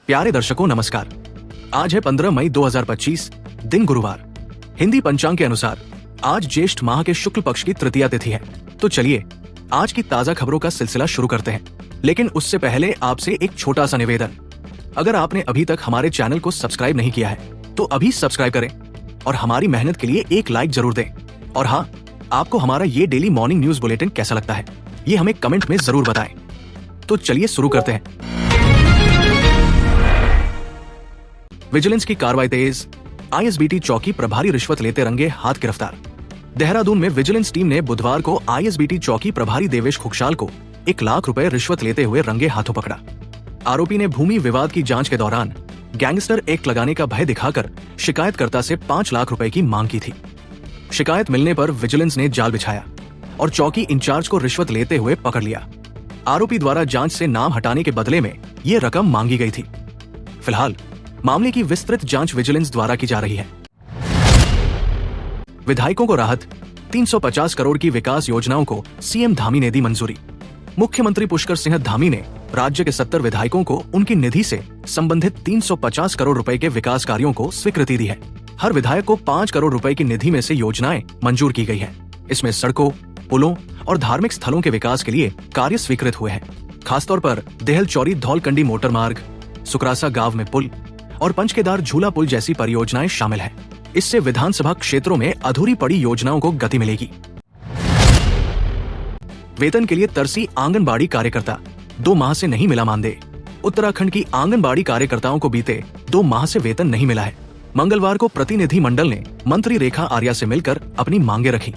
प्यारे दर्शकों नमस्कार। आज है 15 मई 2025, दिन गुरुवार। हिंदी पंचांग के अनुसार आज ज्येष्ठ माह के शुक्ल पक्ष की तृतीया तिथि है। तो चलिए आज की ताजा खबरों का सिलसिला शुरू करते हैं। लेकिन उससे पहले आपसे एक छोटा सा निवेदन, अगर आपने अभी तक हमारे चैनल को सब्सक्राइब नहीं किया है तो अभी सब्सक्राइब करें और हमारी मेहनत के लिए एक लाइक जरूर दें। और हाँ, आपको हमारा ये डेली मॉर्निंग न्यूज बुलेटिन कैसा लगता है ये हमें कमेंट में जरूर बताएं। तो चलिए शुरू करते हैं। विजिलेंस की कार्रवाई तेज, आईएसबीटी चौकी प्रभारी रिश्वत लेते रंगे हाथ गिरफ्तार। देहरादून में विजिलेंस टीम ने बुधवार को आईएसबीटी चौकी प्रभारी देवेश खुखशाल को 1 लाख रुपए रिश्वत लेते हुए रंगे हाथों पकड़ा। आरोपी ने भूमि विवाद की जांच के दौरान गैंगस्टर एक्ट लगाने का भय दिखाकर शिकायतकर्ता से 5 लाख रुपए की मांग की थी। शिकायत मिलने पर विजिलेंस ने जाल बिछाया और चौकी इंचार्ज को रिश्वत लेते हुए पकड़ लिया। आरोपी द्वारा जांच से नाम हटाने के बदले में ये रकम मांगी गई थी। फिलहाल मामले की विस्तृत जांच विजिलेंस द्वारा की जा रही है। विधायकों को राहत, 350 करोड़ की विकास योजनाओं को सीएम धामी ने दी मंजूरी। मुख्यमंत्री पुष्कर सिंह धामी ने राज्य के 70 विधायकों को उनकी निधि से संबंधित 350 करोड़ रुपए के विकास कार्यों को स्वीकृति दी है। हर विधायक को 5 करोड़ रुपए की निधि में से योजनाएं मंजूर की गई है। इसमें सड़कों, पुलों और धार्मिक स्थलों के विकास के लिए कार्य स्वीकृत हुए हैं। खासतौर पर देहल चौरी धौलकंडी मोटर मार्ग, सुकरासा गांव में पुल और पंचकेदार झूला पुल जैसी परियोजनाएं शामिल हैं। इससे विधानसभा क्षेत्रों में अधूरी पड़ी योजनाओं को गति मिलेगी। वेतन के लिए तरसी आंगनबाड़ी कार्यकर्ता, 2 माह से नहीं मिला मानदेय। उत्तराखंड की आंगनबाड़ी कार्यकर्ताओं को बीते 2 माह से वेतन नहीं मिला है। मंगलवार को प्रतिनिधि मंडल ने मंत्री रेखा आर्या से मिलकर अपनी मांगे रखी।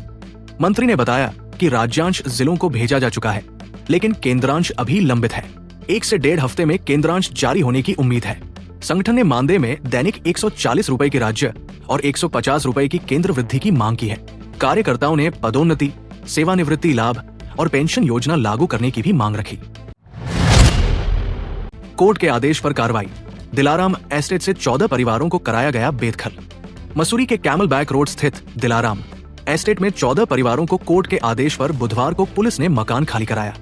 मंत्री ने बताया कि राज्यांश जिलों को भेजा जा चुका है, लेकिन केंद्रांश अभी लंबित है। 1 से 1.5 हफ्ते में केंद्रांश जारी होने की उम्मीद है। संगठन ने मानदेय में दैनिक 140 रुपए की राज्य और 150 रुपए की केंद्र वृद्धि की मांग की है। कार्यकर्ताओं ने पदोन्नति, सेवानिवृत्ति लाभ और पेंशन योजना लागू करने की भी मांग रखी। कोर्ट के आदेश पर कार्रवाई, दिलाराम एस्टेट से 14 परिवारों को कराया गया बेदखल। मसूरी के कैमल बैक रोड स्थित दिलाराम एस्टेट में 14 परिवारों को कोर्ट के आदेश पर बुधवार को पुलिस ने मकान खाली कराया।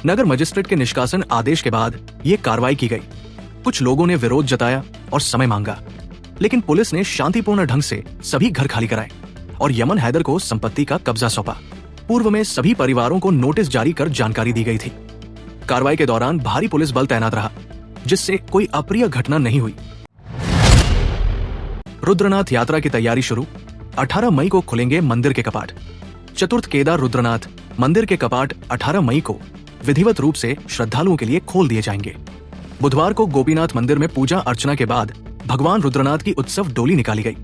नगर मजिस्ट्रेट के निष्कासन आदेश के बाद ये कार्रवाई की गई। कुछ लोगों ने विरोध जताया और समय मांगा, लेकिन पुलिस ने शांतिपूर्ण ढंग से सभी घर खाली कराए और यमन हैदर को संपत्ति का कब्जा सौंपा। पूर्व में सभी परिवारों को नोटिस जारी कर जानकारी दी गई थी। कार्रवाई के दौरान भारी पुलिस बल तैनात रहा, जिससे कोई अप्रिय घटना नहीं हुई। रुद्रनाथ यात्रा की तैयारी शुरू, 18 मई को खुलेंगे मंदिर के कपाट। चतुर्थ केदार रुद्रनाथ मंदिर के कपाट 18 मई को विधिवत रूप से श्रद्धालुओं के लिए खोल दिए जाएंगे। बुधवार को गोपीनाथ मंदिर में पूजा अर्चना के बाद भगवान रुद्रनाथ की उत्सव डोली निकाली गई,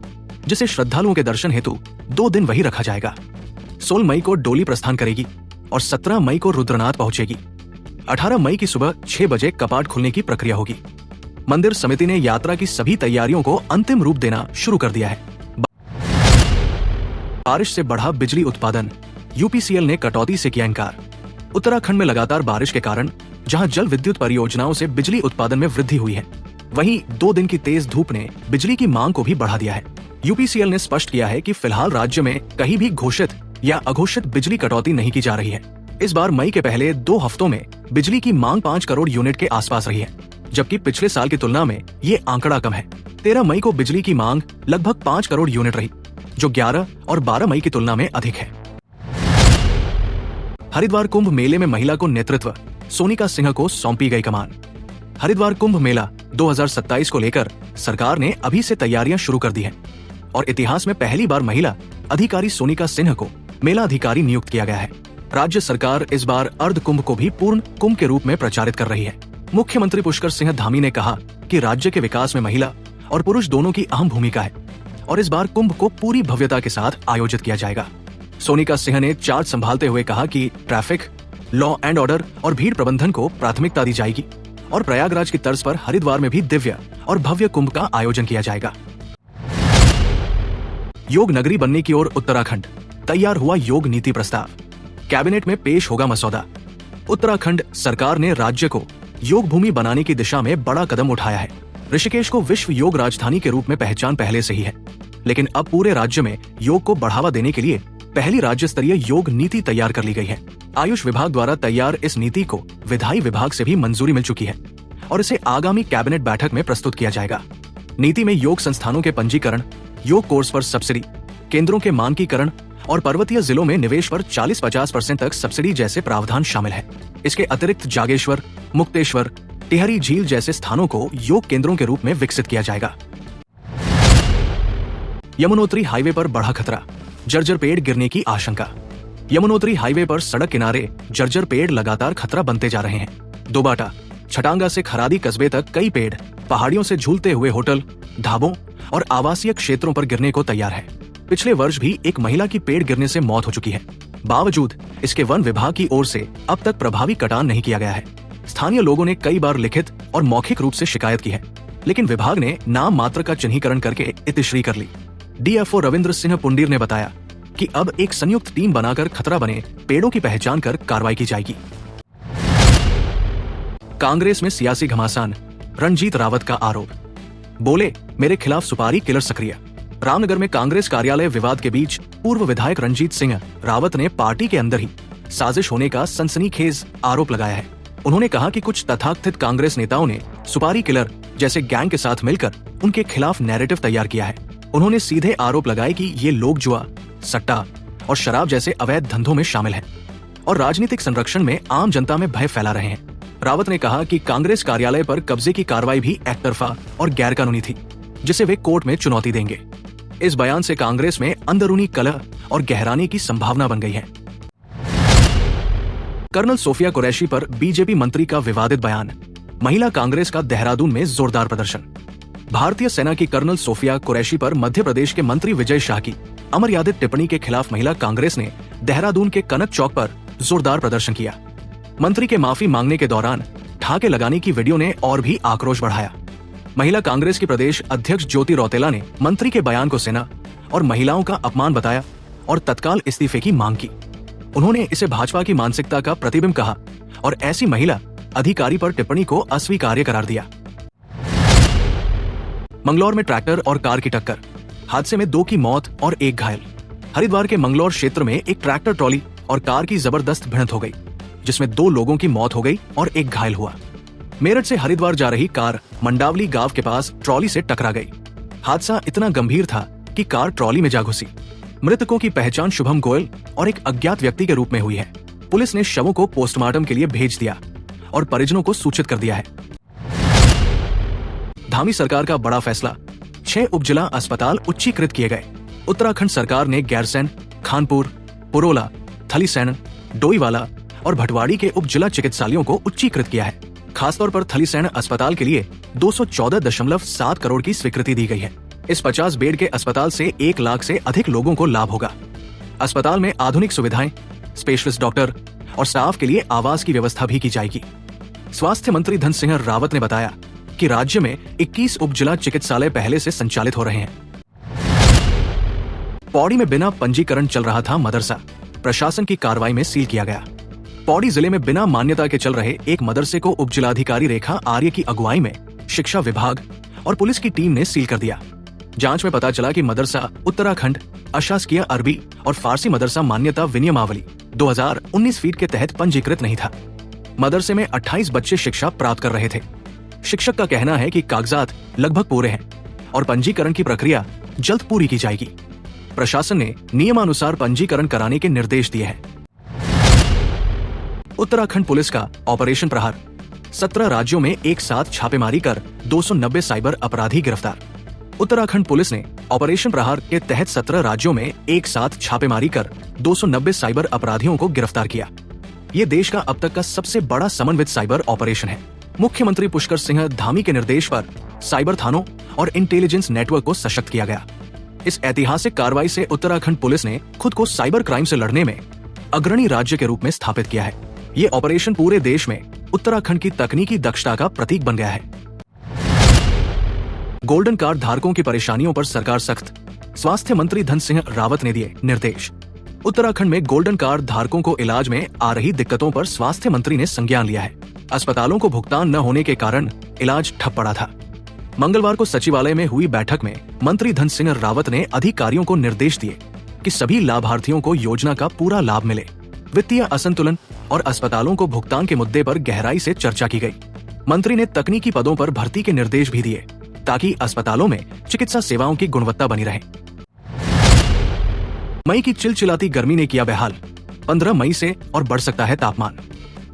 जिसे श्रद्धालुओं के दर्शन हेतु 2 दिन वहीं रखा जाएगा। 16 मई को डोली प्रस्थान करेगी और 17 मई को रुद्रनाथ पहुंचेगी। 18 मई की सुबह 6 बजे कपाट खुलने की प्रक्रिया होगी। मंदिर समिति ने यात्रा की सभी तैयारियों को अंतिम रूप देना शुरू कर दिया है। बारिश से बढ़ा बिजली उत्पादन, यूपीसीएल ने कटौती से किया इनकार। उत्तराखंड में लगातार बारिश के कारण जहां जल विद्युत परियोजनाओं से बिजली उत्पादन में वृद्धि हुई है, वहीं 2 दिन की तेज धूप ने बिजली की मांग को भी बढ़ा दिया है। यूपीसीएल ने स्पष्ट किया है कि फिलहाल राज्य में कहीं भी घोषित या अघोषित बिजली कटौती नहीं की जा रही है। इस बार मई के पहले 2 हफ्तों में बिजली की मांग 5 करोड़ यूनिट के आसपास रही है, जबकि पिछले साल की तुलना में ये आंकड़ा कम है। 13 मई को बिजली की मांग लगभग 5 करोड़ यूनिट रही, जो 11 और 12 मई की तुलना में अधिक है। हरिद्वार कुंभ मेले में महिला को नेतृत्व, सोनिका सिंह को सौंपी गई कमान। हरिद्वार कुंभ मेला 2027 को लेकर सरकार ने अभी से तैयारियां शुरू कर दी हैं और इतिहास में पहली बार महिला अधिकारी सोनिका सिंह को मेला अधिकारी नियुक्त किया गया है। राज्य सरकार इस बार अर्ध कुंभ को भी पूर्ण कुंभ के रूप में प्रचारित कर रही है। मुख्यमंत्री पुष्कर सिंह धामी ने कहा कि राज्य के विकास में महिला और पुरुष दोनों की अहम भूमिका है और इस बार कुंभ को पूरी भव्यता के साथ आयोजित किया जाएगा। सोनिका सिंह ने चार्ज संभालते हुए कहा कि ट्रैफिक, लॉ एंड ऑर्डर और भीड़ प्रबंधन को प्राथमिकता दी जाएगी और प्रयागराज की तर्ज पर हरिद्वार में भी दिव्य और भव्य कुंभ का आयोजन किया जाएगा। योग नगरी बनने की ओर उत्तराखंड, तैयार हुआ योग नीति प्रस्ताव। कैबिनेट में पेश होगा मसौदा। उत्तराखंड सरकार ने राज्य को योग भूमि बनाने की दिशा में बड़ा कदम उठाया है। ऋषिकेश को विश्व योग राजधानी के रूप में पहचान पहले से ही है, लेकिन अब पूरे राज्य में योग को बढ़ावा देने के लिए पहली राज्य स्तरीय योग नीति तैयार कर ली गई है। आयुष विभाग द्वारा तैयार इस नीति को विधायी विभाग से भी मंजूरी मिल चुकी है और इसे आगामी कैबिनेट बैठक में प्रस्तुत किया जाएगा। नीति में योग संस्थानों के पंजीकरण, योग कोर्स पर सब्सिडी, केंद्रों के मानकीकरण और पर्वतीय जिलों में निवेश पर 40-50% तक सब्सिडी जैसे प्रावधान शामिल है। इसके अतिरिक्त जागेश्वर, मुक्तेश्वर, टिहरी झील जैसे स्थानों को योग केंद्रों के रूप में विकसित किया जाएगा। यमुनोत्री हाईवे पर बढ़ा खतरा, जर्जर पेड़ गिरने की आशंका। यमुनोत्री हाईवे पर सड़क किनारे जर्जर पेड़ लगातार खतरा बनते जा रहे हैं। दोबाटा, छटांगा से खरादी कस्बे तक कई पेड़ पहाड़ियों से झूलते हुए होटल, ढाबों और आवासीय क्षेत्रों पर गिरने को तैयार है। पिछले वर्ष भी एक महिला की पेड़ गिरने से मौत हो चुकी है। बावजूद इसके वन विभाग की ओर से अब तक प्रभावी कटान नहीं किया गया है। स्थानीय लोगों ने कई बार लिखित और मौखिक रूप से शिकायत की है, लेकिन विभाग ने नाम मात्र का चिन्हीकरण करके इतिश्री कर ली। डीएफओ रविंद्र सिंह पुंडीर ने बताया कि अब एक संयुक्त टीम बनाकर खतरा बने पेड़ों की पहचान कर कार्रवाई की जाएगी। कांग्रेस में सियासी घमासान, रणजीत रावत का आरोप। बोले, मेरे खिलाफ सुपारी किलर सक्रिय। रामनगर में कांग्रेस कार्यालय विवाद के बीच पूर्व विधायक रणजीत सिंह रावत ने पार्टी के अंदर ही साजिश होने का सनसनीखेज आरोप लगाया है। उन्होंने कहा कि कुछ तथाकथित कांग्रेस नेताओं ने सुपारी किलर जैसे गैंग के साथ मिलकर उनके खिलाफ नैरेटिव तैयार किया है। उन्होंने सीधे आरोप लगाए कि ये लोग जुआ, सट्टा और शराब जैसे अवैध धंधों में शामिल हैं और राजनीतिक संरक्षण में आम जनता में भय फैला रहे हैं। रावत ने कहा कि कांग्रेस कार्यालय पर कब्जे की कार्रवाई भी एकतरफा और गैरकानूनी थी, जिसे वे कोर्ट में चुनौती देंगे। इस बयान से कांग्रेस में अंदरूनी कलह और गहराने की संभावना बन गई है। कर्नल सोफिया कुरैशी पर बीजेपी मंत्री का विवादित बयान, महिला कांग्रेस का देहरादून में जोरदार प्रदर्शन। भारतीय सेना की कर्नल सोफिया कुरैशी पर मध्य प्रदेश के मंत्री विजय शाह की अमर्यादित टिप्पणी के खिलाफ महिला कांग्रेस ने देहरादून के कनक चौक पर जोरदार प्रदर्शन किया। मंत्री के माफी मांगने के दौरान ठाके लगाने की वीडियो ने और भी आक्रोश बढ़ाया। महिला कांग्रेस की प्रदेश अध्यक्ष ज्योति रौतेला ने मंत्री के बयान को सेना और महिलाओं का अपमान बताया और तत्काल इस्तीफे की मांग की। उन्होंने इसे भाजपा की मानसिकता का प्रतिबिंब कहा और ऐसी महिला अधिकारी पर टिप्पणी को अस्वीकार्य करार दिया। मंगलौर में ट्रैक्टर और कार की टक्कर, हादसे में 2 की मौत और 1 घायल। हरिद्वार के मंगलौर क्षेत्र में एक ट्रैक्टर ट्रॉली और कार की जबरदस्त भिड़ंत हो गई, जिसमें 2 लोगों की मौत हो गई और 1 घायल हुआ। मेरठ से हरिद्वार जा रही कार मंडावली गांव के पास ट्रॉली से टकरा गई। हादसा इतना गंभीर था कि कार ट्रॉली में जा घुसी। मृतकों की पहचान शुभम गोयल और एक अज्ञात व्यक्ति के रूप में हुई है। पुलिस ने शवों को पोस्टमार्टम के लिए भेज दिया और परिजनों को सूचित कर दिया है। धामी सरकार का बड़ा फैसला, 6 उपजिला अस्पताल उच्चीकृत किए गए। उत्तराखंड सरकार ने गैरसैंण, खानपुर, पुरोला, थलीसैंण, डोईवाला और भटवाड़ी के उपजिला चिकित्सालयों को उच्चीकृत किया है। खासतौर पर थलीसैंण अस्पताल के लिए 214.7 करोड़ की स्वीकृति दी गई है। इस 50 बेड के अस्पताल से 1 लाख से अधिक लोगों को लाभ होगा। अस्पताल में आधुनिक सुविधाएं, स्पेशलिस्ट डॉक्टर और स्टाफ के लिए आवास की व्यवस्था भी की जाएगी। स्वास्थ्य मंत्री धन सिंह रावत ने बताया कि राज्य में 21 उपजिला चिकित्सालय पहले से संचालित हो रहे हैं। पौड़ी में बिना पंजीकरण चल रहा था मदरसा, प्रशासन की कार्रवाई में सील किया गया। पौड़ी जिले में बिना मान्यता के चल रहे एक मदरसे को उपजिलाधिकारी रेखा आर्य की अगुवाई में शिक्षा विभाग और पुलिस की टीम ने सील कर दिया। जांच में पता चला कि मदरसा उत्तराखंड अशासकीय अरबी और फारसी मदरसा मान्यता विनियमावली 2019 फीट के तहत पंजीकृत नहीं था। मदरसे में 28 बच्चे शिक्षा प्राप्त कर रहे थे। शिक्षक का कहना है कि कागजात लगभग पूरे हैं और पंजीकरण की प्रक्रिया जल्द पूरी की जाएगी। प्रशासन ने नियमानुसार पंजीकरण कराने के निर्देश दिए हैं। उत्तराखंड पुलिस का ऑपरेशन प्रहार, 17 राज्यों में एक साथ छापेमारी कर 290 साइबर अपराधी गिरफ्तार। उत्तराखंड पुलिस ने ऑपरेशन प्रहार के तहत 17 राज्यों में एक साथ छापेमारी कर 290 साइबर अपराधियों को गिरफ्तार किया। ये देश का अब तक का सबसे बड़ा समन्वित साइबर ऑपरेशन है। मुख्यमंत्री पुष्कर सिंह धामी के निर्देश पर साइबर थानों और इंटेलिजेंस नेटवर्क को सशक्त किया गया। इस ऐतिहासिक कार्रवाई से उत्तराखंड पुलिस ने खुद को साइबर क्राइम से लड़ने में अग्रणी राज्य के रूप में स्थापित किया है। ये ऑपरेशन पूरे देश में उत्तराखंड की तकनीकी दक्षता का प्रतीक बन गया है। गोल्डन कार्ड धारकों की परेशानियों पर सरकार सख्त, स्वास्थ्य मंत्री धन सिंह रावत ने दिए निर्देश। उत्तराखंड में गोल्डन कार्ड धारकों को इलाज में आ रही दिक्कतों पर स्वास्थ्य मंत्री ने संज्ञान लिया है। अस्पतालों को भुगतान न होने के कारण इलाज ठप पड़ा था। मंगलवार को सचिवालय में हुई बैठक में मंत्री धन सिंह रावत ने अधिकारियों को निर्देश दिए कि सभी लाभार्थियों को योजना का पूरा लाभ मिले। वित्तीय असंतुलन और अस्पतालों को भुगतान के मुद्दे पर गहराई से चर्चा की गई। मंत्री ने तकनीकी पदों पर भर्ती के निर्देश भी दिए ताकि अस्पतालों में चिकित्सा सेवाओं की गुणवत्ता बनी रहे। मई की चिलचिलाती गर्मी ने किया बेहाल। 15 मई से और बढ़ सकता है तापमान।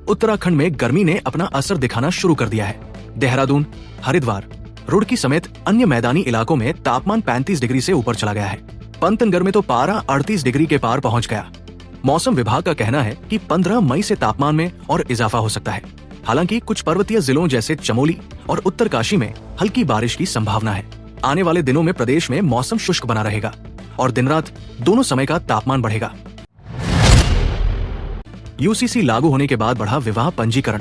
उत्तराखंड में गर्मी ने अपना असर दिखाना शुरू कर दिया है। देहरादून, हरिद्वार, रुड़की समेत अन्य मैदानी इलाकों में तापमान 35 डिग्री से ऊपर चला गया है। पंतनगर में तो पारा 38 डिग्री के पार पहुंच गया। मौसम विभाग का कहना है कि 15 मई से तापमान में और इजाफा हो सकता है। हालांकि कुछ पर्वतीय जिलों जैसे चमोली और उत्तरकाशी में हल्की बारिश की संभावना है। आने वाले दिनों में प्रदेश में मौसम शुष्क बना रहेगा और दिन रात दोनों समय का तापमान बढ़ेगा। यूसीसी लागू होने के बाद बढ़ा विवाह पंजीकरण।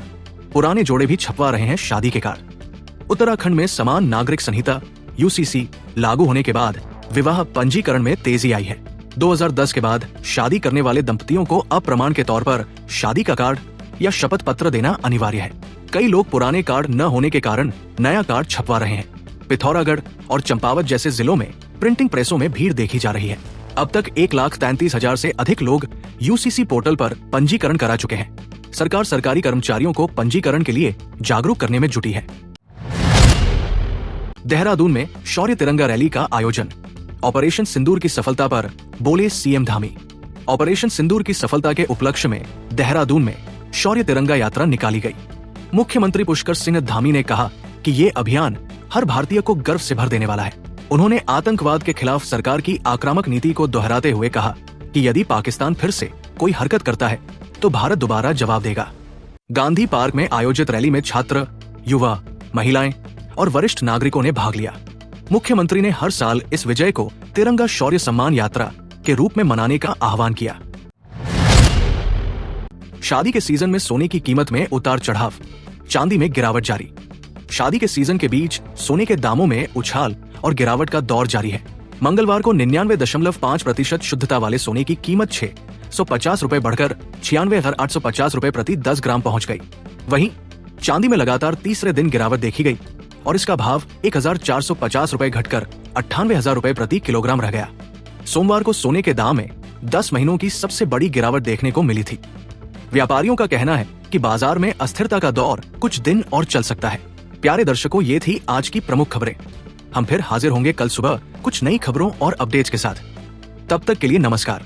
पुराने जोड़े भी छपवा रहे हैं शादी के कार्ड। उत्तराखंड में समान नागरिक संहिता यूसीसी लागू होने के बाद विवाह पंजीकरण में तेजी आई है। 2010 के बाद शादी करने वाले दंपतियों को अब प्रमाण के तौर पर शादी का कार्ड या शपथ पत्र देना अनिवार्य है। कई लोग पुराने कार्ड न होने के कारण नया कार्ड छपवा रहे हैं। पिथौरागढ़ और चंपावत जैसे जिलों में प्रिंटिंग प्रेसों में भीड़ देखी जा रही है। अब तक 1,33,000 से अधिक लोग यूसीसी पोर्टल पर पंजीकरण करा चुके हैं। सरकार सरकारी कर्मचारियों को पंजीकरण के लिए जागरूक करने में जुटी है। देहरादून में शौर्य तिरंगा रैली का आयोजन। ऑपरेशन सिंदूर की सफलता पर बोले सीएम धामी। ऑपरेशन सिंदूर की सफलता के उपलक्ष्य में देहरादून में शौर्य तिरंगा यात्रा निकाली गई। मुख्यमंत्री पुष्कर सिंह धामी ने कहा कि ये अभियान हर भारतीय को गर्व से भर देने वाला है। उन्होंने आतंकवाद के खिलाफ सरकार की आक्रामक नीति को दोहराते हुए कहा कि यदि पाकिस्तान फिर से कोई हरकत करता है तो भारत दोबारा जवाब देगा। गांधी पार्क में आयोजित रैली में छात्र, युवा, महिलाएं और वरिष्ठ नागरिकों ने भाग लिया। मुख्यमंत्री ने हर साल इस विजय को तिरंगा शौर्य सम्मान यात्रा के रूप में मनाने का आह्वान किया। शादी के सीजन में सोने की कीमत में उतार चढ़ाव, चांदी में गिरावट जारी। शादी के सीजन के बीच सोने के दामों में उछाल और गिरावट का दौर जारी है। मंगलवार को 99.5% शुद्धता वाले सोने की कीमत 650 रुपए बढ़कर 96,850 रुपए प्रति 10 ग्राम पहुंच गई। वहीं चांदी में लगातार तीसरे दिन गिरावट देखी गई और इसका भाव 1,450 रुपए घटकर 98,000 रुपए प्रति किलोग्राम रह गया। सोमवार को सोने के दाम में 10 महीनों की सबसे बड़ी गिरावट देखने को मिली थी। व्यापारियों का कहना है कि बाजार में अस्थिरता का दौर कुछ दिन और चल सकता है। प्यारे दर्शकों, ये थी आज की प्रमुख खबरें। हम फिर हाजिर होंगे कल सुबह कुछ नई खबरों और अपडेट्स के साथ। तब तक के लिए नमस्कार।